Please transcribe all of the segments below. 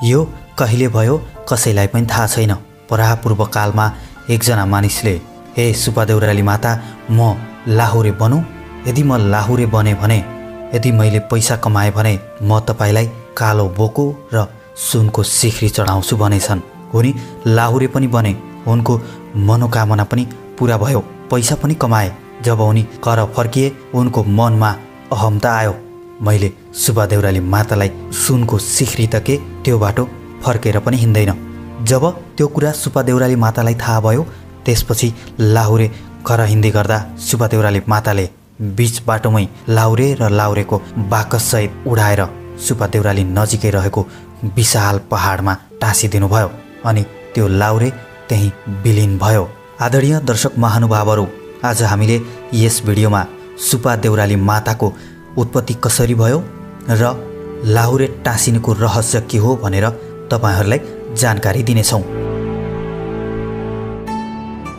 यो कहिले भयो कसैलाई पनि थाहा छैन। परापूर्व कालमा एकजना मानिसले, हे सुपा देउराली माता, म लाहुरे बनौँ? यदि म लाहुरे बने भने, यदि मैले पैसा कमाएँ भने म तपाईलाई कालो बोको र सुनको सिख्री चढाउँछु भनेछन्। उनी लाहुरे पनि बने, उनको मनोकामना पनि पुरा भयो, पैसा पनि कमाए। जब उनी घर फर्किए उनको मनमा अहमता आयो, मैले सुपा देउराली मातालाई सुनको सिख्री त के त्यो बाटो फर्केर पनि हिँड्दैन। जब त्यो कुरा सुपा देउराली मातालाई थाहा भयो, त्यसपछि लाहुरे घर हिँड्दै गर्दा सुपा देउराली माताले बीच बाटोमै लाहुरे र लाहुरेको बाकससहित उडाएर सुपा देउराली नजिकै रहेको विशाल पहाडमा टाँसिदिनु भयो अनि त्यो लाहुरे त्यही विलीन भयो। आदरणीय दर्शक महानुभावहरू, आज हामीले यस भिडियोमा सुपा देउराली माताको उत्पत्ति कसरी भयो र लाहुरे टाँसिनुको रहस्य के हो भनेर तपाईहरूलाई जानकारी दिनेछौँ।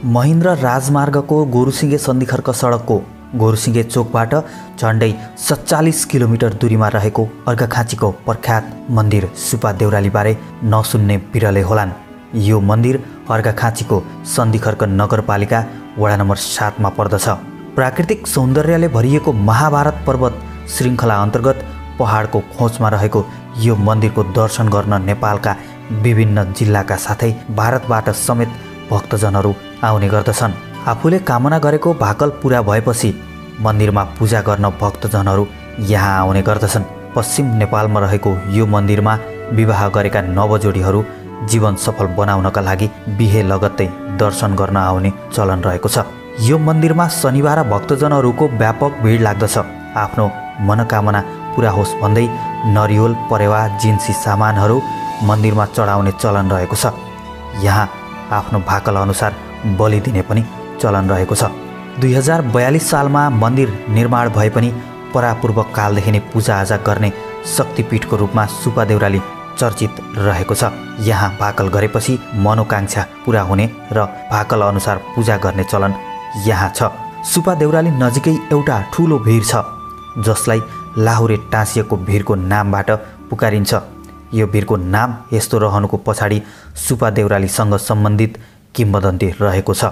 महेन्द्र राजमार्गको गोरुसिङे सन्धिखर्क सडकको गोरुसिङे चोकबाट झन्डै 47 किलोमिटर दूरीमा रहेको अर्घाखाँचीको प्रख्यात मन्दिर सुपा देउरालीबारे नसुन्ने बिरलै होलान्। यो मन्दिर अर्घाखाँचीको सन्धिखर्क नगरपालिका वडा नम्बर 7 मा पर्दछ। प्राकृतिक सौन्दर्यले भरिएको महाभारत पर्वत श्रृङ्खला अन्तर्गत पहाडको खोजमा रहेको यो मन्दिरको दर्शन गर्न नेपालका विभिन्न जिल्लाका साथै भारतबाट समेत भक्तजनहरू आउने गर्दछन्। आफूले कामना गरेको भाकल पुरा भएपछि मन्दिरमा पूजा गर्न भक्तजनहरू यहाँ आउने गर्दछन्। पश्चिम नेपालमा रहेको यो मन्दिरमा विवाह गरेका नवजोडीहरू जीवन सफल बनाउनका लागि बिहे लगत्तै दर्शन गर्न आउने चलन रहेको छ। यो मन्दिरमा शनिबार भक्तजनहरूको व्यापक भिड लाग्दछ। आफ्नो मनोकामना पुरा होस् भन्दै नरिवल, परेवा, जिन्सी सामानहरू मन्दिरमा चढाउने चलन रहेको छ। यहाँ आफ्नो भाकल अनुसार बलि दिने पनि चलन रहेको छ। 2042 सालमा मन्दिर निर्माण भए पनि परापूर्व कालदेखि नै पूजाआजा गर्ने शक्तिपीठको रूपमा सुपा देउराली चर्चित रहेको छ। यहाँ भाकल गरेपछि मनोकांक्षा पुरा हुने र भाकल अनुसार पूजा गर्ने चलन यहाँ छ। सुपा देउराली नजिकै एउटा ठुलो भिर छ जसलाई लाहुरे टाँसिएको भिरको नामबाट पुकारिन्छ। यो भिरको नाम यस्तो रहनुको पछाडि सुपा देउरालीसँग सम्बन्धित किम्वदन्ती रहेको छ।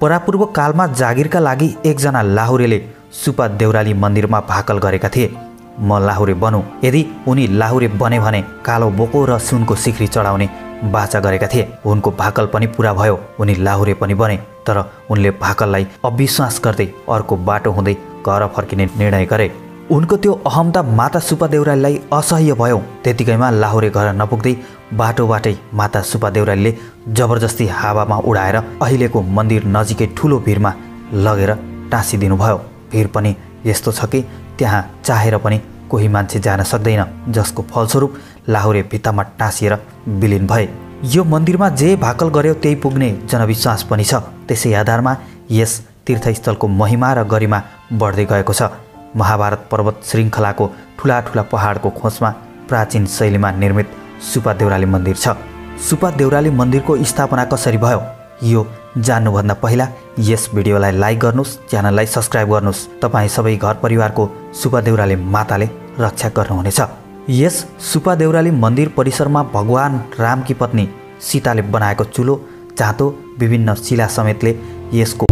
परापूर्व कालमा जागिरका लागि एकजना लाहुरेले सुपा देउराली मन्दिरमा भाकल गरेका थिए, म लाहुरे बनौँ? यदि उनी लाहुरे बने भने कालो बोको र सुनको सिख्री चढाउने बाचा गरेका थिए। उनको भाकल पनि पुरा भयो, उनी लाहुरे पनि बने। तर उनले भाकललाई अविश्वास गर्दै अर्को बाटो हुँदै घर फर्किने निर्णय गरे। उनको त्यो अहमता माता सुपा देउरालीलाई असह्य भयो। त्यतिकैमा लाहुरे घर नपुग्दै बाटोबाटै माता सुपा देउरालीले जबरजस्ती हावामा उडाएर अहिलेको मन्दिर नजिकै ठुलो भिरमा लगेर टाँसिदिनु भयो। भिर पनि यस्तो छ कि त्यहाँ चाहेर पनि कोही मान्छे जान सक्दैन, जसको फलस्वरूप लाहुरे भित्तामा टाँसिएर विलीन भए। यो मन्दिरमा जे भाकल गर्यो त्यही पुग्ने जनविश्वास पनि छ। त्यसै आधारमा यस तीर्थस्थलको महिमा र गरिमा बढ्दै गएको छ। महाभारत पर्वत श्रृङ्खलाको ठुला ठुला पहाडको खोजमा प्राचीन शैलीमा निर्मित सुपा देउराली मन्दिर छ। सुपा देउराली मन्दिरको स्थापना कसरी भयो यो जान्नुभन्दा पहिला यस भिडियोलाई लाइक गर्नुहोस्, च्यानललाई सब्स्क्राइब गर्नुहोस्। तपाईँ सबै घर परिवारको सुपा देउराली माताले रक्षा गर्नुहुनेछ। यस सुपा देउराली मन्दिर परिसरमा भगवान रामकी पत्नी सीताले बनाएको चुलो, जाँतो, विभिन्न शिला समेतले यसको